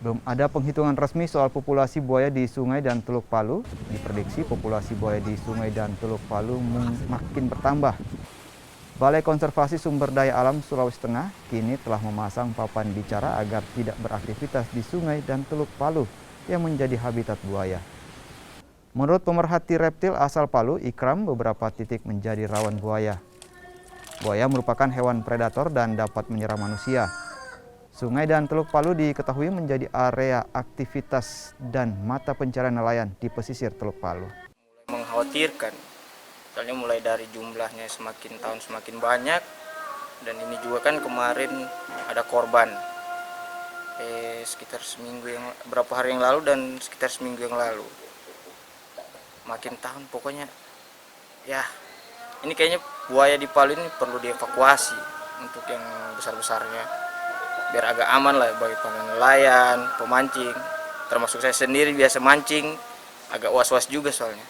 Belum ada penghitungan resmi soal populasi buaya di Sungai dan Teluk Palu. Diprediksi populasi buaya di Sungai dan Teluk Palu makin bertambah. Balai Konservasi Sumber Daya Alam Sulawesi Tengah kini telah memasang papan bicara agar tidak beraktivitas di Sungai dan Teluk Palu yang menjadi habitat buaya. Menurut pemerhati reptil asal Palu, Ikram, beberapa titik menjadi rawan buaya. Buaya merupakan hewan predator dan dapat menyerang manusia. Sungai dan Teluk Palu diketahui menjadi area aktivitas dan mata pencarian nelayan di pesisir Teluk Palu. Mengkhawatirkan, soalnya mulai dari jumlahnya semakin tahun semakin banyak, dan ini juga kan kemarin ada korban sekitar berapa hari yang lalu dan sekitar seminggu yang lalu. Makin tahun pokoknya ya, ini kayaknya buaya di Palu ini perlu dievakuasi untuk yang besar-besarnya, biar agak aman lah bagi para nelayan, pemancing, termasuk saya sendiri biasa mancing, agak was-was juga soalnya.